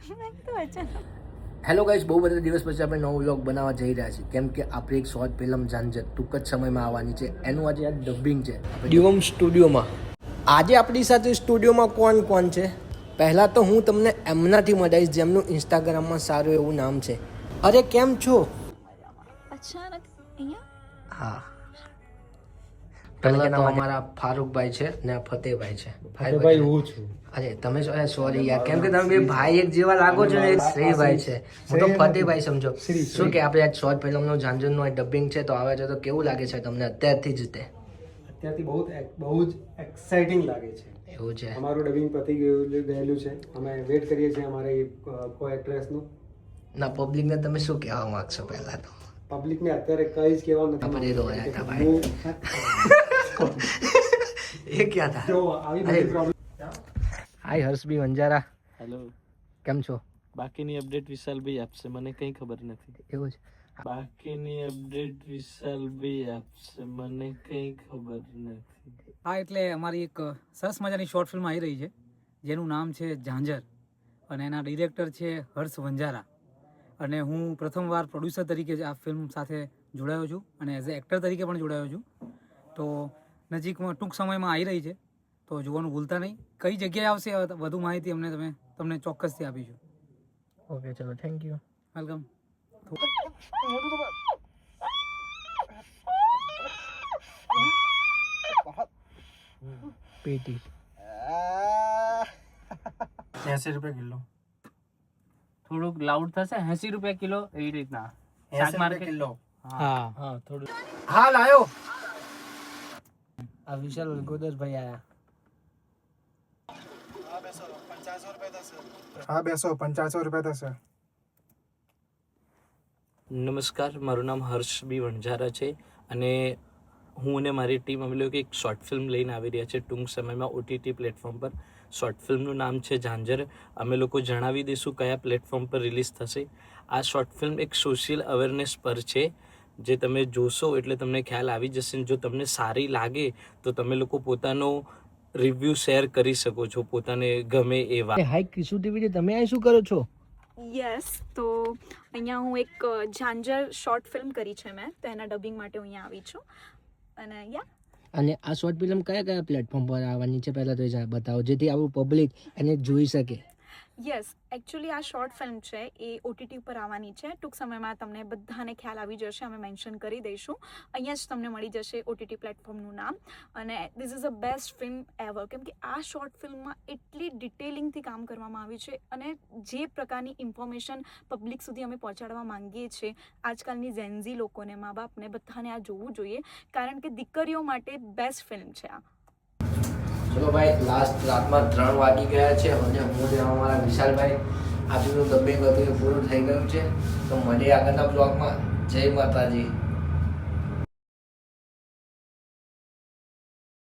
Hello guys, બહુ બધા દિવસ પછી આપણે નવો વ્લોગ બનાવવા જઈ રહ્યા છીએ કેમ કે આપણે એક શોર્ટ ફિલ્મ ઝાંઝર ટૂંક જ સમયમાં આવવાની છે. એનું આજે આ ડબિંગ છે ડ્યુમ સ્ટુડિયોમાં. આજે આપણી સાથે સ્ટુડિયોમાં કોણ કોણ છે? પહેલાં તો હું તમને એમનાથી મળાવીશ જેમનું ઇન્સ્ટાગ્રામમાં સારું એવું નામ છે. અરે કેમ છો? અચાનક અહીંયા હા, પહેલા તો અમારા ફારૂકભાઈ છે ને ફતેહભાઈ છે. ફતેહભાઈ હું છું. અરે તમે સોરી યાર, કેમ કે તમે બે ભાઈ એક જેવા લાગો છો ને. એક શ્રીભાઈ છે, હું તો ફતેહભાઈ સમજો. શું કે આપણે આજ શોર્ટ ફિલ્મનું ઝાંઝરનું ડબિંગ છે તો આવે છે, તો કેવું લાગે છે તમને અત્યારથી જ? અત્યારથી બહુ જ એક્સાઇટિંગ લાગે છે. એવું છે? અમારું ડબિંગ પતી ગયેલું છે. અમે વેટ કરીએ છીએ અમારી કો એક્ટ્રેસનું. ના, પબ્લિકને તમે શું કહેવા માંગશો? પહેલા તો પબ્લિકને અત્યારે કંઈ જ કહેવાનું આપણે તો નથી. હતા ભાઈ. એ ક્યાં હતા? જો આવી બધી પ્રોબ્લેમ. હાય હર્ષબી વંજારા, હેલો. કેમ છો? બાકીની અપડેટ વિશાલભાઈ આપશે, મને કંઈ ખબર નથી. એવું છે? બાકીની અપડેટ વિશાલભાઈ આપશે, મને કંઈ ખબર નથી. હા, એટલે અમારી એક સરસ મજાની શોર્ટ ફિલ્મ આવી રહી છે જેનું નામ છે ઝાંઝર, અને એના ડિરેક્ટર છે હર્ષ વંજારા, અને હું પ્રથમવાર પ્રોડ્યુસર તરીકે જ આ ફિલ્મ સાથે જોડાયો છું અને એઝ એ એક્ટર તરીકે પણ જોડાયો છું. તો નજીકમાં ટૂંક સમયમાં આવી રહી છે, તો જોવાનું ભૂલતા નહીં. કઈ જગ્યાએ આવશે વધુ માહિતી તમને ચોક્કસથી આપીશું. ઓકે, ચલો, થેન્ક યુ, વેલકમ. પેટી 80 રૂપિયા કિલો. થોડુંક લાઉડ થશે. 80 રૂપિયા કિલો એવી રીતના. શાક માર્કેટ કિલો. હા, થોડું. હાલ આવ્યો આ વિશાલ ગોદરભાઈ આયા. હા, બેસો 55 રૂપિયા થશે. નમસ્કાર, મારું નામ હર્ષ બી વણઝારા છે અને હું અને મારી ટીમ અમે લોકો એક શોર્ટ ફિલ્મ લઈને આવી રહ્યા છે ટૂંક સમયમાં OTT પ્લેટફોર્મ પર. શોર્ટ ફિલ્મનું નામ છે ઝાંઝર. અમે લોકો જણાવી દઈશું કયા પ્લેટફોર્મ પર રિલીઝ થશે. આ શોર્ટ ફિલ્મ એક સોશિયલ અવેરનેસ પર છે, જે તમે જોશો એટલે તમને ખ્યાલ આવી જશે. જો તમને સારી લાગે તો તમે લોકો પોતાનો રિવ્યૂ શેર કરી શકો છો, પોતાને ગમે એવા. હાય ક્રિશુ ટીવી, તમે અહીં શું કરો છો? યસ, તો અહીંયા હું એક ઝાંઝર શોર્ટ ફિલ્મ કરી છે મેં, તો એના ડબિંગ માટે હું અહીંયા આવી છું. અને અને આ શોર્ટ ફિલ્મ કયા કયા પ્લેટફોર્મ પર આવવાની છે પહેલા તો એ બતાવો, જેથી આવું પબ્લિક એને જોઈ શકે. યસ, એકચ્યુઅલી આ શોર્ટ ફિલ્મ છે એ OTT ઉપર આવવાની છે. ટૂંક સમયમાં તમને બધાને ખ્યાલ આવી જશે, અમે મેન્શન કરી દઈશું. અહીંયા જ તમને મળી જશે OTT પ્લેટફોર્મનું નામ. અને this is a best film ever, કેમ કે આ શોર્ટ ફિલ્મમાં એટલી ડિટેલિંગથી કામ કરવામાં આવ્યું છે, અને જે પ્રકારની ઇન્ફોર્મેશન પબ્લિક સુધી અમે પહોંચાડવા માંગીએ છીએ, આજકાલની ઝેન્ઝી લોકોને, મા બાપને, બધાને આ જોવું જોઈએ, કારણ કે દીકરીઓ માટે બેસ્ટ ફિલ્મ છે આ. ચલો ભાઈ, લાસ્ટ રાતમાં 3 વાગી ગયા છે અને હું ને અમારા વિશાલભાઈ આજુનું ડબિંગ હતું એ પૂરું થઈ ગયું છે. તો મળીએ આગળના બ્લોગમાં. જય માતાજી.